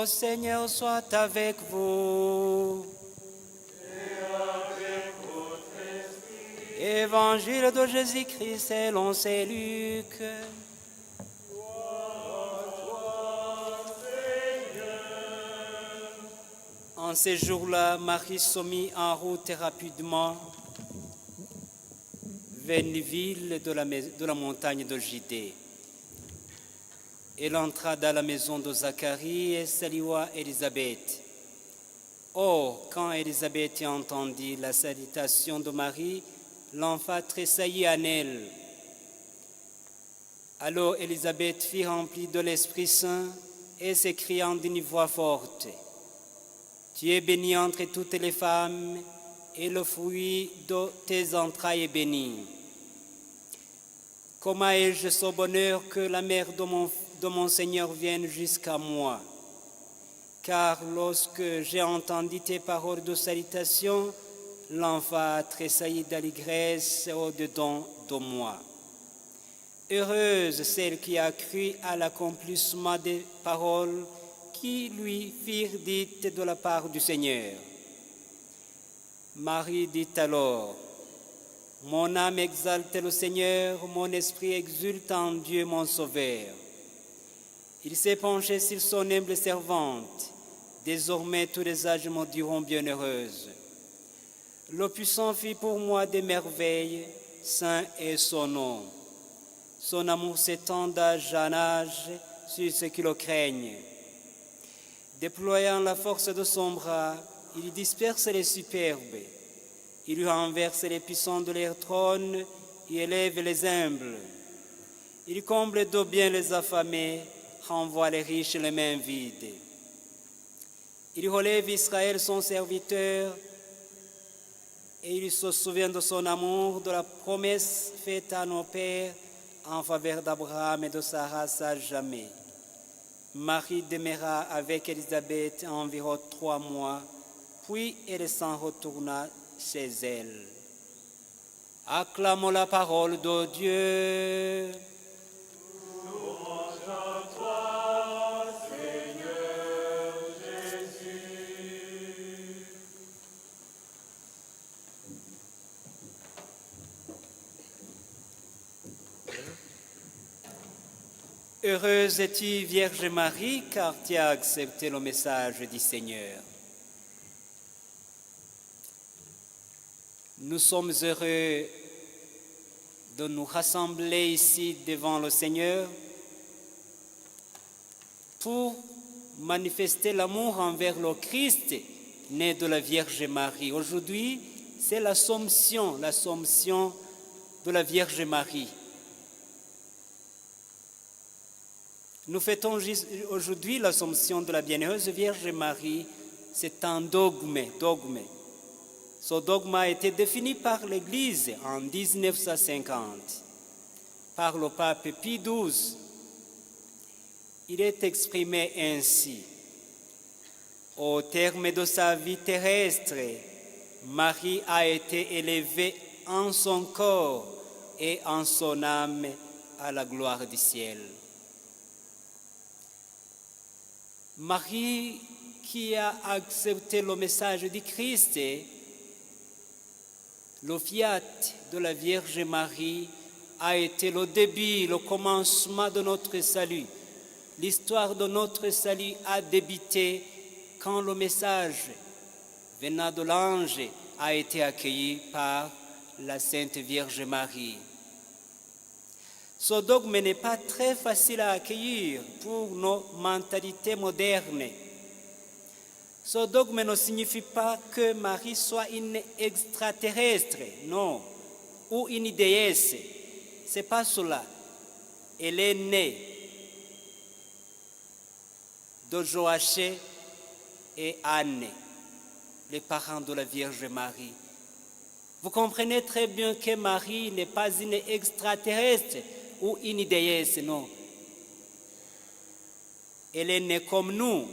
Le Seigneur soit avec vous. Évangile de Jésus-Christ selon saint Luc. En ces jours-là, Marie se mit en route rapidement vers une ville de la montagne de Judée. Elle entra dans la maison de Zacharie et salua Élisabeth. Or, quand Élisabeth entendit la salutation de Marie, l'enfant tressaillit en elle. Alors Élisabeth fut remplie de l'Esprit Saint et s'écriant d'une voix forte, « Tu es bénie entre toutes les femmes, et le fruit de tes entrailles est béni. Comment ai-je ce bonheur que la mère de mon Seigneur vienne jusqu'à moi? Car lorsque j'ai entendu tes paroles de salutation, l'enfant a tressailli d'allégresse au-dedans de moi. Heureuse celle qui a cru à l'accomplissement des paroles qui lui firent dites de la part du Seigneur. » Marie dit alors, « Mon âme exalte le Seigneur, mon esprit exulte en Dieu mon Sauveur. Il s'est penché sur son humble servante. Désormais tous les âges me diront bienheureuse. Le puissant fit pour moi des merveilles, saint est son nom. Son amour s'étend d'âge en âge sur ceux qui le craignent. Déployant la force de son bras, il disperse les superbes. Il renverse les puissants de leur trône et élève les humbles. Il comble de bien les affamés, renvoie les riches les mains vides. Il relève Israël son serviteur et il se souvient de son amour, de la promesse faite à nos pères en faveur d'Abraham et de sa race à jamais. Marie demeura avec Élisabeth environ 3 mois, puis elle s'en retourna chez elle. Acclamons la parole de Dieu. Louange à toi, Seigneur Jésus. Heureuse es-tu, Vierge Marie, car tu as accepté le message du Seigneur. Nous sommes heureux de nous rassembler ici devant le Seigneur pour manifester l'amour envers le Christ, né de la Vierge Marie. Aujourd'hui, c'est l'Assomption de la Vierge Marie. Nous fêtons aujourd'hui l'Assomption de la Bienheureuse Vierge Marie. C'est un dogme. Ce dogme a été défini par l'Église en 1950 par le pape Pie XII. Il est exprimé ainsi. Au terme de sa vie terrestre, Marie a été élevée en son corps et en son âme à la gloire du ciel. Marie qui a accepté le message du Christ, le fiat de la Vierge Marie a été le début, le commencement de notre salut. L'histoire de notre salut a débuté quand le message venant de l'ange a été accueilli par la Sainte Vierge Marie. Ce dogme n'est pas très facile à accueillir pour nos mentalités modernes. Ce dogme ne signifie pas que Marie soit une extraterrestre, non, ou une déesse. Ce n'est pas cela. Elle est née de Joachim et Anne, les parents de la Vierge Marie. Vous comprenez très bien que Marie n'est pas une extraterrestre ou une déesse, non. Elle est née comme nous.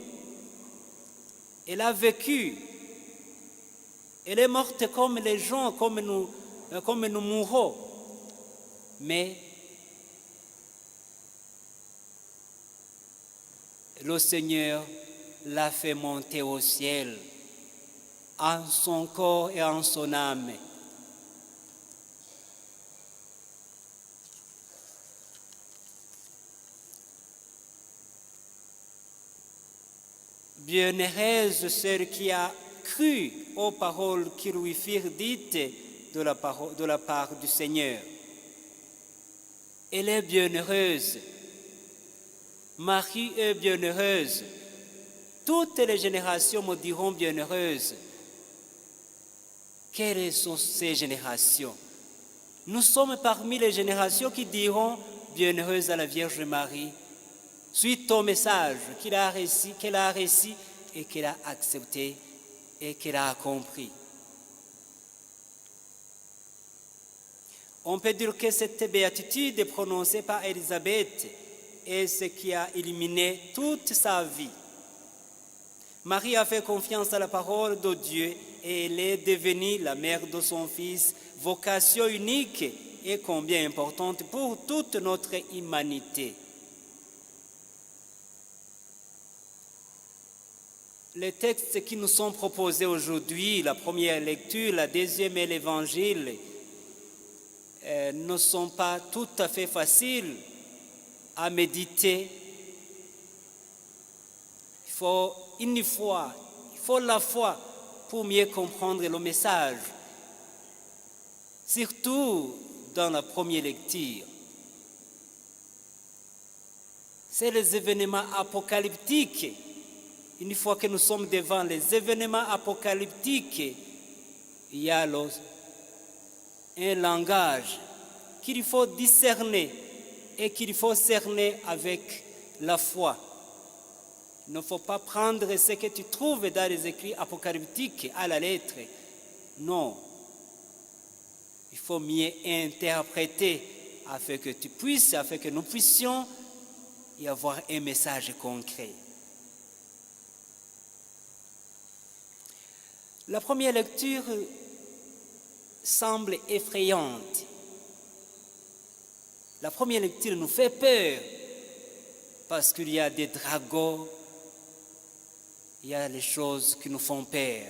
Elle a vécu. Elle est morte comme les gens, comme nous mourons. Mais le Seigneur l'a fait monter au ciel, en son corps et en son âme. Bienheureuse celle qui a cru aux paroles qui lui furent dites de la part du Seigneur. Elle est bienheureuse. Marie est bienheureuse. Toutes les générations me diront bienheureuse. Quelles sont ces générations? Nous sommes parmi les générations qui diront bienheureuse à la Vierge Marie, suite au message qu'elle a reçu et qu'elle a accepté et qu'elle a compris. On peut dire que cette béatitude prononcée par Élisabeth est ce qui a illuminé toute sa vie. Marie a fait confiance à la parole de Dieu et elle est devenue la mère de son Fils, vocation unique et combien importante pour toute notre humanité. Les textes qui nous sont proposés aujourd'hui, la première lecture, la deuxième et l'évangile, ne sont pas tout à fait faciles à méditer. Il faut la foi pour mieux comprendre le message, surtout dans la première lecture. C'est les événements apocalyptiques. Une fois que nous sommes devant les événements apocalyptiques, il y a un langage qu'il faut discerner et qu'il faut cerner avec la foi. Il ne faut pas prendre ce que tu trouves dans les écrits apocalyptiques à la lettre. Non. Il faut mieux interpréter afin que nous puissions y avoir un message concret. La première lecture semble effrayante. La première lecture nous fait peur parce qu'il y a des dragons, il y a les choses qui nous font peur.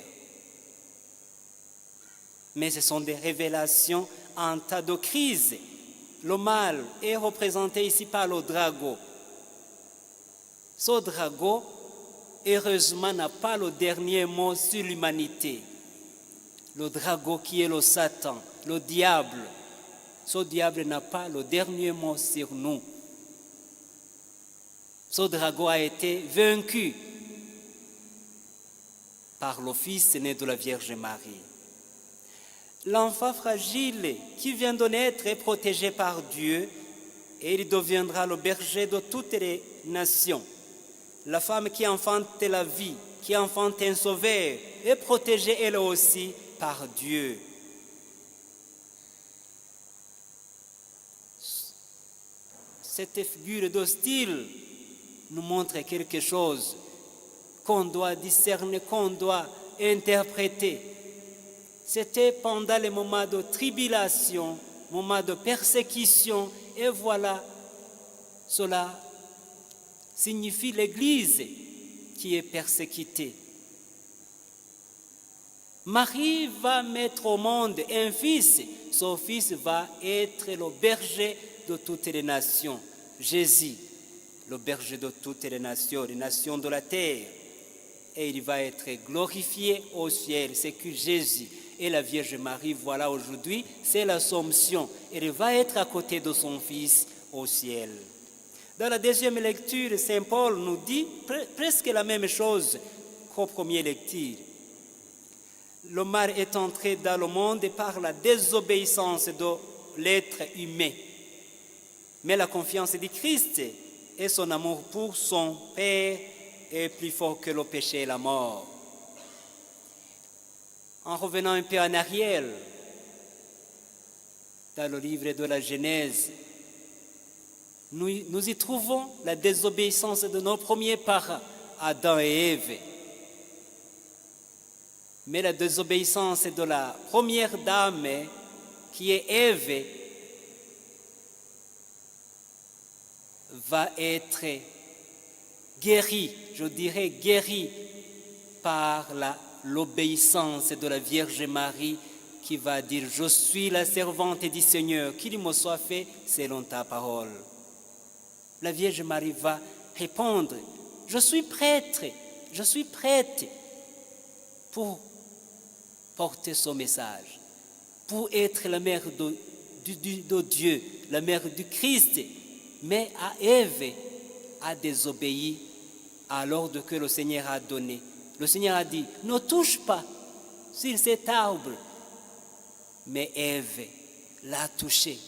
Mais ce sont des révélations en tas de crises. Le mal est représenté ici par le dragon. Ce dragon, heureusement, n'a pas le dernier mot sur l'humanité. Le dragon qui est le Satan, le diable. Ce diable n'a pas le dernier mot sur nous. Ce dragon a été vaincu par le Fils né de la Vierge Marie. L'enfant fragile qui vient de naître est protégé par Dieu et il deviendra le berger de toutes les nations. La femme qui enfante la vie, qui enfante un sauveur, est protégée elle aussi par Dieu. Cette figure de style nous montre quelque chose qu'on doit discerner, qu'on doit interpréter. C'était pendant les moments de tribulation, moments de persécution, et voilà, cela signifie l'Église qui est persécutée. Marie va mettre au monde un fils, son fils va être le berger de toutes les nations. Jésus, le berger de toutes les nations de la terre. Et il va être glorifié au ciel. C'est que Jésus et la Vierge Marie, voilà aujourd'hui, c'est l'Assomption. Elle va être à côté de son Fils au ciel. Dans la deuxième lecture, Saint Paul nous dit presque la même chose qu'aux premières lectures. Le mal est entré dans le monde par la désobéissance de l'être humain. Mais la confiance du Christ et son amour pour son Père est plus fort que le péché et la mort. En revenant un peu en arrière, dans le livre de la Genèse, nous y trouvons la désobéissance de nos premiers parents, Adam et Ève. Mais la désobéissance de la première dame, qui est Ève, va être guéris, je dirais guéris par l'obéissance de la Vierge Marie qui va dire « Je suis la servante du Seigneur, qu'il me soit fait selon ta parole ». La Vierge Marie va répondre « Je suis prête pour porter son message, pour être la mère de Dieu, la mère du Christ ». Mais à Ève a désobéi à l'ordre que le Seigneur a donné. Le Seigneur a dit, ne touche pas sur cet arbre. Mais Ève l'a touché.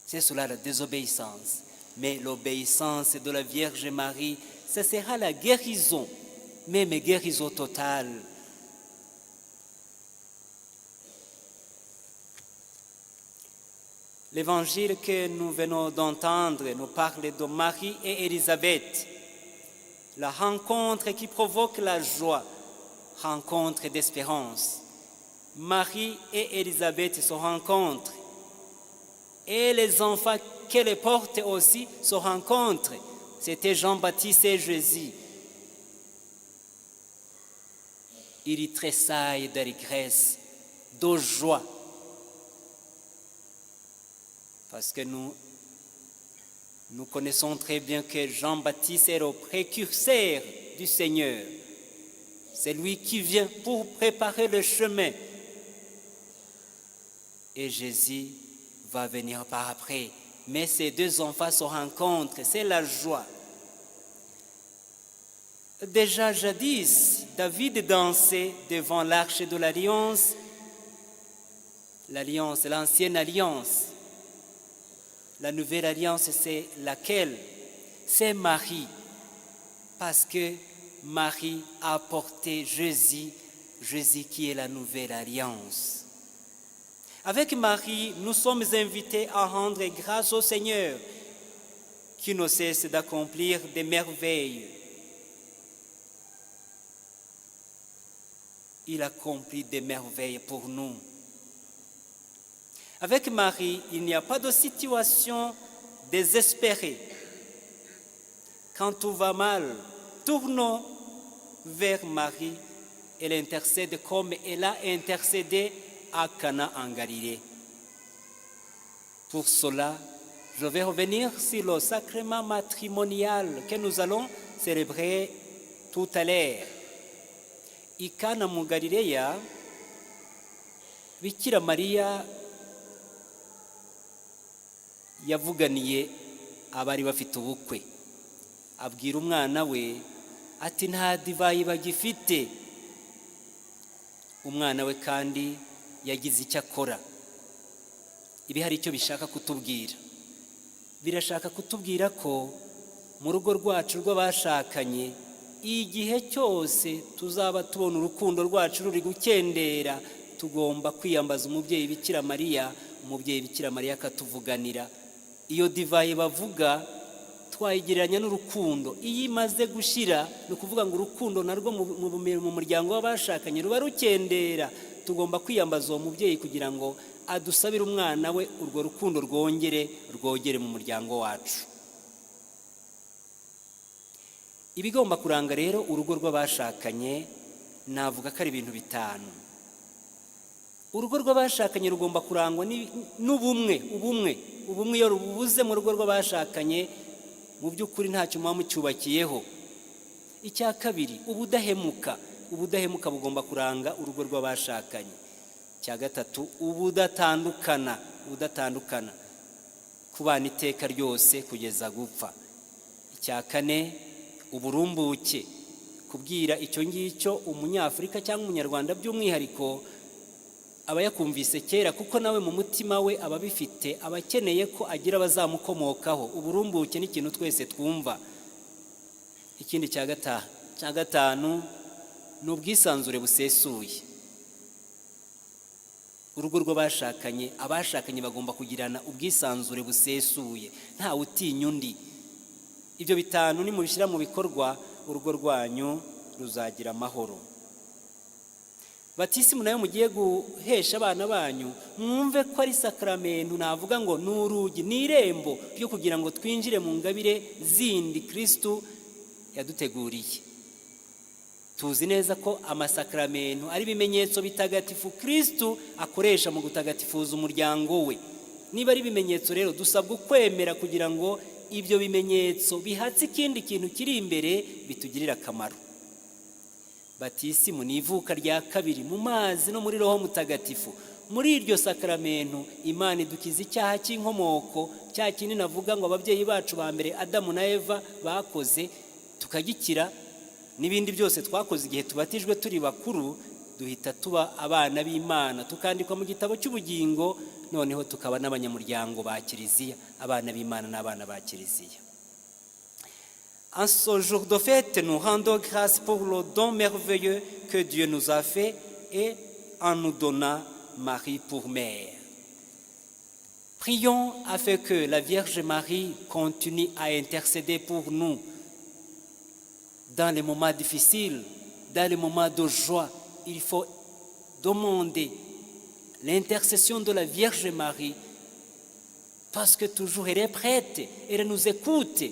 C'est cela la désobéissance. Mais l'obéissance de la Vierge Marie, ce sera la guérison, même guérison totale. L'évangile que nous venons d'entendre nous parle de Marie et Élisabeth. La rencontre qui provoque la joie, rencontre d'espérance. Marie et Élisabeth se rencontrent. Et les enfants qu'elle porte aussi se rencontrent. C'était Jean-Baptiste et Jésus. Il tressaille d'allégresse, de joie. Parce que nous connaissons très bien que Jean-Baptiste est le précurseur du Seigneur. C'est lui qui vient pour préparer le chemin. Et Jésus va venir par après. Mais ces deux enfants se rencontrent, c'est la joie. Déjà jadis, David dansait devant l'arche de l'Alliance. L'Alliance, l'ancienne Alliance. La nouvelle alliance, c'est laquelle? C'est Marie. Parce que Marie a porté Jésus qui est la nouvelle alliance. Avec Marie, nous sommes invités à rendre grâce au Seigneur qui ne cesse d'accomplir des merveilles. Il accomplit des merveilles pour nous. Avec Marie, il n'y a pas de situation désespérée. Quand tout va mal, tournons vers Marie. Elle intercède comme elle a intercédé à Cana en Galilée. Pour cela, je vais revenir sur le sacrement matrimonial que nous allons célébrer tout à l'heure. I Cana mu Galileya, Bikira Mariya yavuganiye abari bafite ubukwe, abwira umwana we ati nta divayi bagifite. Umwana we kandi yagize icyo akora. Ibi hari icyo bishaka kutubwira. Birashaka kutubwira ko mu rugo rwacu rw'abashakanye igihe cyose tuzaba tubona urukundo rwacu ruri gukendera, tugomba kwiyambaza umubyeyi Bikira Mariya, umubyeyi Bikira Mariya akatuvuganira. Iyo divayi bavuga twayigereranya n'urukundo. Iyo imaze gushira ni ukuvuga ngo urukundo narwo mu muryango w'abashakanye ruba rukendera. Tugomba kwiyambaza uwo mubyeyi kugira ngo adusabire umwana we urwo rukundo rwogere mu muryango wacu. Ibigomba kuranga rero urugo rw'abashakanye navuga ko ari ibintu bitanu. Urugo rw'abashakanye rugomba kurangwa n'ubumwe. Ubumwe iyo rubuze mu rugo rw'abashakanye mu by'ukuri ntacyo muba mucyubakiyeho. Icya kabiri, ubudahemuka bugomba kuranga urugo rw'abashakanye. Icya gatatu, ubudatandukana kubana iteka ryose kugeza gupfa. Icya kane, uburumbuke, kubwira icyo ngicyo umunyafurika cyangwa umunyarwanda by'umwihariko aba yakumvise kera, kuko nawe mu mutima we aba abifite, aba akeneye ko agira abazamukomokaho. Uburumbuke ni ikintu twese twumva. Ikindi cya gatanu ni ubwisanzure busesuye. Urugo rw'abashakanye, abashakanye bagomba kugirana ubwisanzure busesuye, ntawe utinya undi. Ibyo bitanu nimubishyira mu bikorwa, urugo rwanyu ruzagira amahoro. batisimu nayo mugiye guhesha abana banyu, mwumve ko ari sakaramentu, navuga ngo ni urugi, ni irembo ryo kugira ngo twinjire mu ngabire zindi Kristo yaduteguriye. Tuzi neza ko amasakaramentu ari ibimenyetso bitagatifu Kristo akoresha mu gutagatifuza umuryango we. Niba ari ibimenyetso rero, dusabwa kwemera kugira ngo ibyo bimenyetso bihatse ikindi kintu kiri imbere bitugirira akamaro. Batisimu ni ivuka rya kabiri mu mazi no muri Roho Mutagatifu. Muri iryo sakaramentu Imana idukiza icyaha cy'inkomoko, cya kindi navuga ngo ababyeyi bacu ba mbere Adamu na Eva bakoze, tukagikira. N'ibindi byose twakoze igihe tubatijwe turi bakuru, duhita tuba abana b'Imana, tukandikwa mu gitabo cy'ubugingo, noneho tukaba n'abanyamuryango ba Kiliziya, abana b'Imana n'abana ba Kiliziya. En ce jour de fête, nous rendons grâce pour le don merveilleux que Dieu nous a fait et en nous donnant Marie pour mère. Prions afin que la Vierge Marie continue à intercéder pour nous dans les moments difficiles, dans les moments de joie. Il faut demander l'intercession de la Vierge Marie parce que toujours elle est prête, elle nous écoute.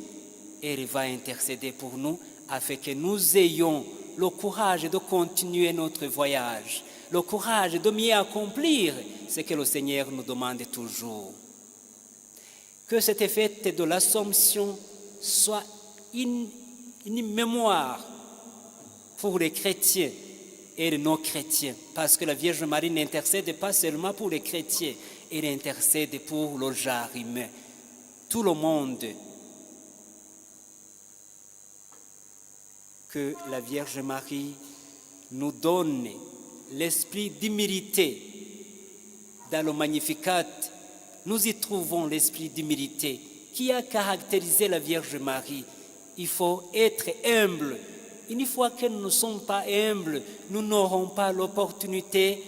Elle va intercéder pour nous afin que nous ayons le courage de continuer notre voyage, le courage de mieux accomplir ce que le Seigneur nous demande toujours. Que cette fête de l'Assomption soit une mémoire pour les chrétiens et les non-chrétiens, parce que la Vierge Marie n'intercède pas seulement pour les chrétiens, elle intercède pour le genre humain, tout le monde. Que la Vierge Marie nous donne l'esprit d'humilité. Dans le Magnificat, nous y trouvons l'esprit d'humilité qui a caractérisé la Vierge Marie. Il faut être humble. Une fois que nous ne sommes pas humbles, nous n'aurons pas l'opportunité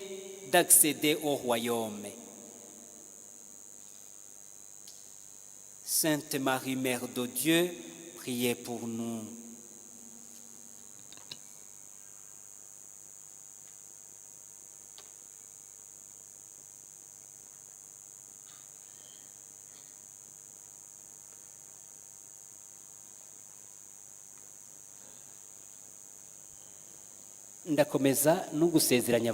d'accéder au royaume. Sainte Marie, Mère de Dieu, priez pour nous. Ndakomeza no gusezeranya